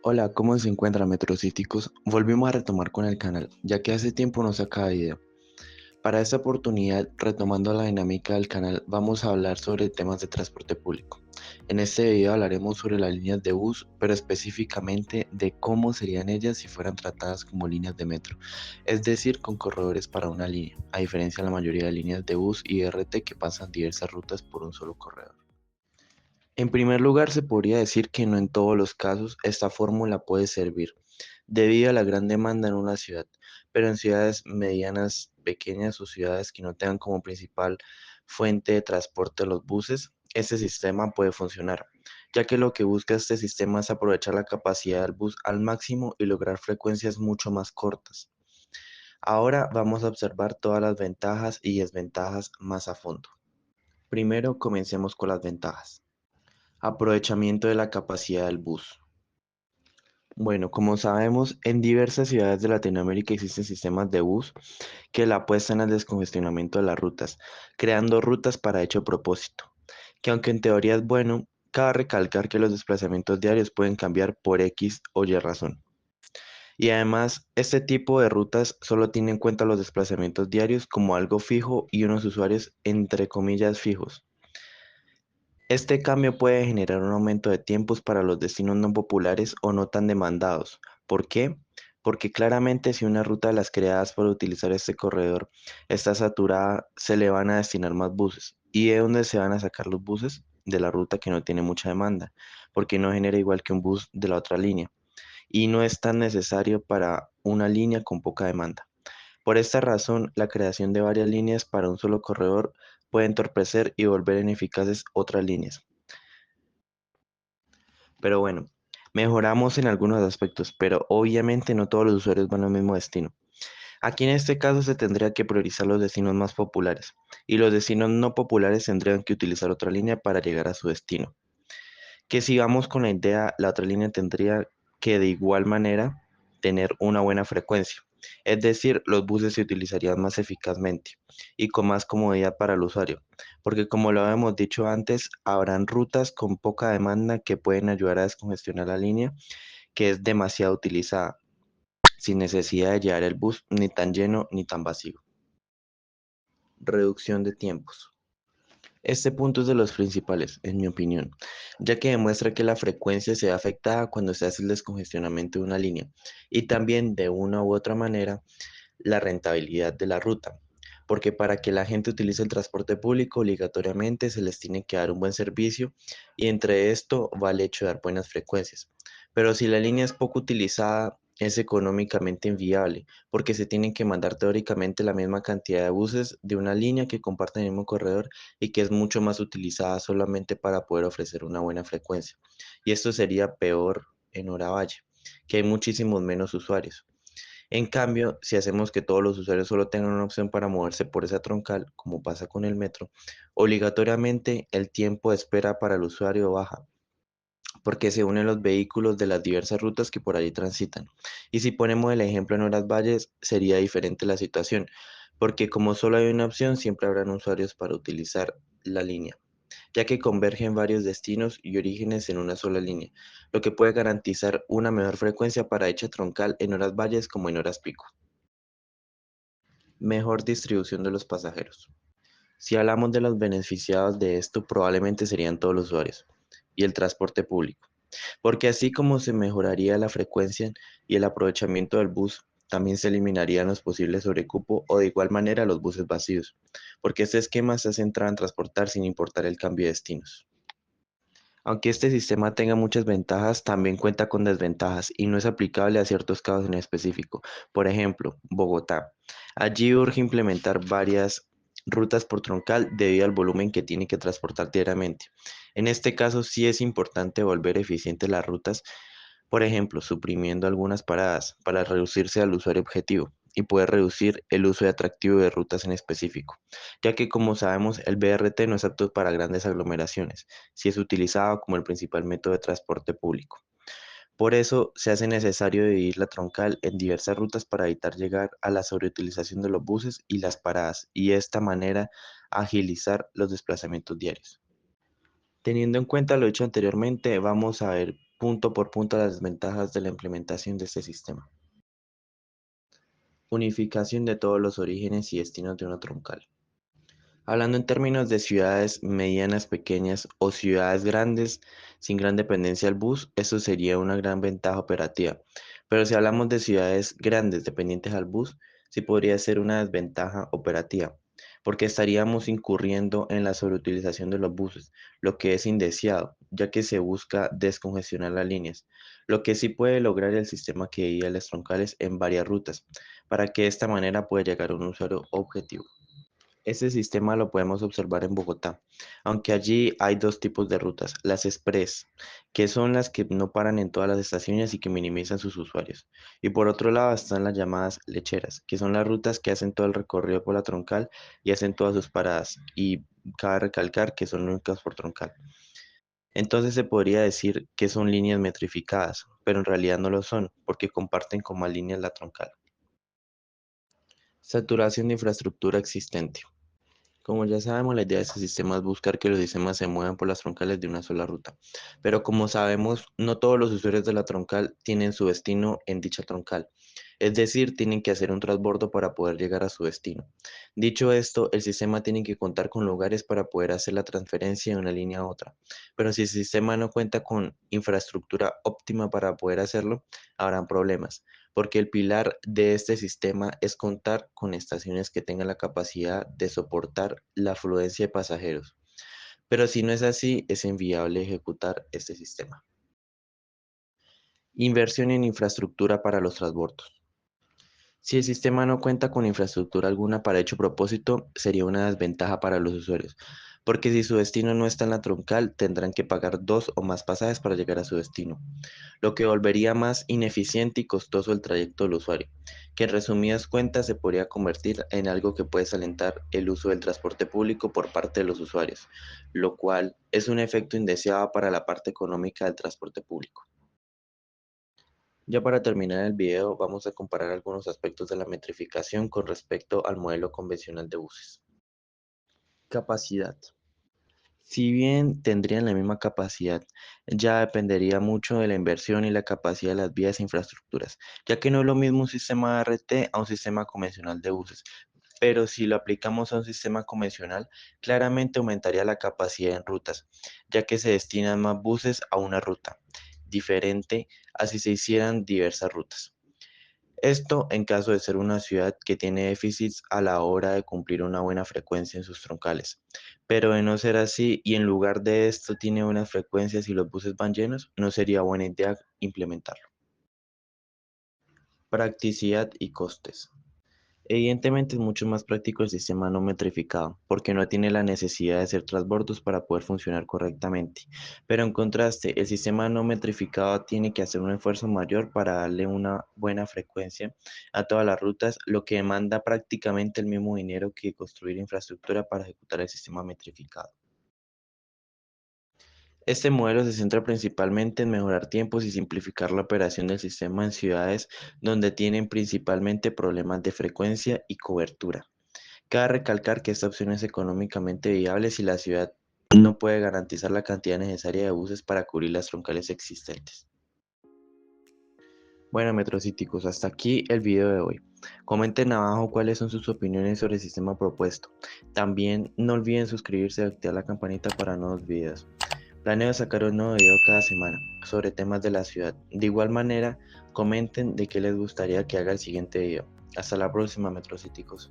Hola, ¿cómo se encuentran Metrocíticos? Volvimos a retomar con el canal, ya que hace tiempo no sacaba video. Para esta oportunidad, retomando la dinámica del canal, vamos a hablar sobre temas de transporte público. En este video hablaremos sobre las líneas de bus, pero específicamente de cómo serían ellas si fueran tratadas como líneas de metro, es decir, con corredores para una línea, a diferencia de la mayoría de líneas de bus y RT que pasan diversas rutas por un solo corredor. En primer lugar, se podría decir que no en todos los casos esta fórmula puede servir, debido a la gran demanda en una ciudad, pero en ciudades medianas, pequeñas o ciudades que no tengan como principal fuente de transporte los buses, este sistema puede funcionar, ya que lo que busca este sistema es aprovechar la capacidad del bus al máximo y lograr frecuencias mucho más cortas. Ahora vamos a observar todas las ventajas y desventajas más a fondo. Primero, comencemos con las ventajas. Aprovechamiento de la capacidad del bus. Bueno, como sabemos, en diversas ciudades de Latinoamérica existen sistemas de bus que la apuestan al descongestionamiento de las rutas, creando rutas para dicho propósito, que aunque en teoría es bueno, cabe recalcar que los desplazamientos diarios pueden cambiar por X o Y razón. Y además, este tipo de rutas solo tiene en cuenta los desplazamientos diarios como algo fijo y unos usuarios entre comillas fijos. Este cambio puede generar un aumento de tiempos para los destinos no populares o no tan demandados. ¿Por qué? Porque claramente si una ruta de las creadas para utilizar este corredor está saturada, se le van a destinar más buses. ¿Y de dónde se van a sacar los buses? De la ruta que no tiene mucha demanda, porque no genera igual que un bus de la otra línea. Y no es tan necesario para una línea con poca demanda. Por esta razón, la creación de varias líneas para un solo corredor puede entorpecer y volver ineficaces otras líneas. Pero bueno, mejoramos en algunos aspectos, pero obviamente no todos los usuarios van al mismo destino. Aquí en este caso se tendría que priorizar los destinos más populares y los destinos no populares tendrían que utilizar otra línea para llegar a su destino. Que si vamos con la idea, la otra línea tendría que de igual manera tener una buena frecuencia. Es decir, los buses se utilizarían más eficazmente y con más comodidad para el usuario, porque como lo habíamos dicho antes, habrán rutas con poca demanda que pueden ayudar a descongestionar la línea que es demasiado utilizada, sin necesidad de llevar el bus ni tan lleno ni tan vacío. Reducción de tiempos. Este punto es de los principales, en mi opinión, ya que demuestra que la frecuencia se ve afectada cuando se hace el descongestionamiento de una línea y también de una u otra manera la rentabilidad de la ruta, porque para que la gente utilice el transporte público obligatoriamente se les tiene que dar un buen servicio y entre esto va el hecho de dar buenas frecuencias. Pero si la línea es poco utilizada, es económicamente inviable, porque se tienen que mandar teóricamente la misma cantidad de buses de una línea que comparten el mismo corredor y que es mucho más utilizada solamente para poder ofrecer una buena frecuencia. Y esto sería peor en Oravalle, que hay muchísimos menos usuarios. En cambio, si hacemos que todos los usuarios solo tengan una opción para moverse por esa troncal, como pasa con el metro, obligatoriamente el tiempo de espera para el usuario baja, porque se unen los vehículos de las diversas rutas que por allí transitan. Y si ponemos el ejemplo en Horas Valles, sería diferente la situación, porque como solo hay una opción, siempre habrán usuarios para utilizar la línea, ya que convergen varios destinos y orígenes en una sola línea, lo que puede garantizar una mejor frecuencia para dicha troncal en horas valles como en horas pico. Mejor distribución de los pasajeros. Si hablamos de los beneficiados de esto, probablemente serían todos los usuarios y el transporte público, porque así como se mejoraría la frecuencia y el aprovechamiento del bus, también se eliminarían los posibles sobrecupo o de igual manera los buses vacíos, porque este esquema se centra en transportar sin importar el cambio de destinos. Aunque este sistema tenga muchas ventajas, también cuenta con desventajas y no es aplicable a ciertos casos en específico. Por ejemplo, Bogotá. Allí urge implementar varias rutas por troncal debido al volumen que tiene que transportar diariamente. En este caso sí es importante volver eficientes las rutas, por ejemplo, suprimiendo algunas paradas para reducirse al usuario objetivo y poder reducir el uso de atractivo de rutas en específico, ya que como sabemos el BRT no es apto para grandes aglomeraciones si es utilizado como el principal método de transporte público. Por eso se hace necesario dividir la troncal en diversas rutas para evitar llegar a la sobreutilización de los buses y las paradas y de esta manera agilizar los desplazamientos diarios. Teniendo en cuenta lo dicho anteriormente, vamos a ver punto por punto las desventajas de la implementación de este sistema. Unificación de todos los orígenes y destinos de una troncal. Hablando en términos de ciudades medianas, pequeñas o ciudades grandes sin gran dependencia al bus, eso sería una gran ventaja operativa. Pero si hablamos de ciudades grandes dependientes al bus, sí podría ser una desventaja operativa, porque estaríamos incurriendo en la sobreutilización de los buses, lo que es indeseado, ya que se busca descongestionar las líneas, lo que sí puede lograr el sistema que divide las troncales en varias rutas, para que de esta manera pueda llegar a un usuario objetivo. Este sistema lo podemos observar en Bogotá, aunque allí hay dos tipos de rutas, las express, que son las que no paran en todas las estaciones y que minimizan sus usuarios. Y por otro lado están las llamadas lecheras, que son las rutas que hacen todo el recorrido por la troncal y hacen todas sus paradas. Y cabe recalcar que son únicas por troncal. Entonces se podría decir que son líneas metrificadas, pero en realidad no lo son, porque comparten con más líneas la troncal. Saturación de infraestructura existente. Como ya sabemos, la idea de este sistema es buscar que los sistemas se muevan por las troncales de una sola ruta. Pero como sabemos, no todos los usuarios de la troncal tienen su destino en dicha troncal. Es decir, tienen que hacer un transbordo para poder llegar a su destino. Dicho esto, el sistema tiene que contar con lugares para poder hacer la transferencia de una línea a otra. Pero si el sistema no cuenta con infraestructura óptima para poder hacerlo, habrán problemas porque el pilar de este sistema es contar con estaciones que tengan la capacidad de soportar la afluencia de pasajeros. Pero si no es así, es inviable ejecutar este sistema. Inversión en infraestructura para los transbordos. Si el sistema no cuenta con infraestructura alguna para dicho propósito, sería una desventaja para los usuarios, porque si su destino no está en la troncal, tendrán que pagar dos o más pasajes para llegar a su destino, lo que volvería más ineficiente y costoso el trayecto del usuario, que en resumidas cuentas se podría convertir en algo que puede desalentar el uso del transporte público por parte de los usuarios, lo cual es un efecto indeseado para la parte económica del transporte público. Ya para terminar el video, vamos a comparar algunos aspectos de la metrificación con respecto al modelo convencional de buses. Capacidad. Si bien tendrían la misma capacidad, ya dependería mucho de la inversión y la capacidad de las vías e infraestructuras, ya que no es lo mismo un sistema ART a un sistema convencional de buses. Pero si lo aplicamos a un sistema convencional, claramente aumentaría la capacidad en rutas, ya que se destinan más buses a una ruta, diferente a si se hicieran diversas rutas. Esto en caso de ser una ciudad que tiene déficits a la hora de cumplir una buena frecuencia en sus troncales. Pero de no ser así y en lugar de esto tiene buenas frecuencias y los buses van llenos, no sería buena idea implementarlo. Practicidad y costes. Evidentemente es mucho más práctico el sistema no metrificado, porque no tiene la necesidad de hacer transbordos para poder funcionar correctamente. Pero en contraste, el sistema no metrificado tiene que hacer un esfuerzo mayor para darle una buena frecuencia a todas las rutas, lo que demanda prácticamente el mismo dinero que construir infraestructura para ejecutar el sistema metrificado. Este modelo se centra principalmente en mejorar tiempos y simplificar la operación del sistema en ciudades donde tienen principalmente problemas de frecuencia y cobertura. Cabe recalcar que esta opción es económicamente viable si la ciudad no puede garantizar la cantidad necesaria de buses para cubrir las troncales existentes. Bueno, metrocíticos, hasta aquí el video de hoy. Comenten abajo cuáles son sus opiniones sobre el sistema propuesto. También no olviden suscribirse y activar la campanita para nuevos videos. Planeo sacar un nuevo video cada semana sobre temas de la ciudad. De igual manera, comenten de qué les gustaría que haga el siguiente video. Hasta la próxima, metrocíticos.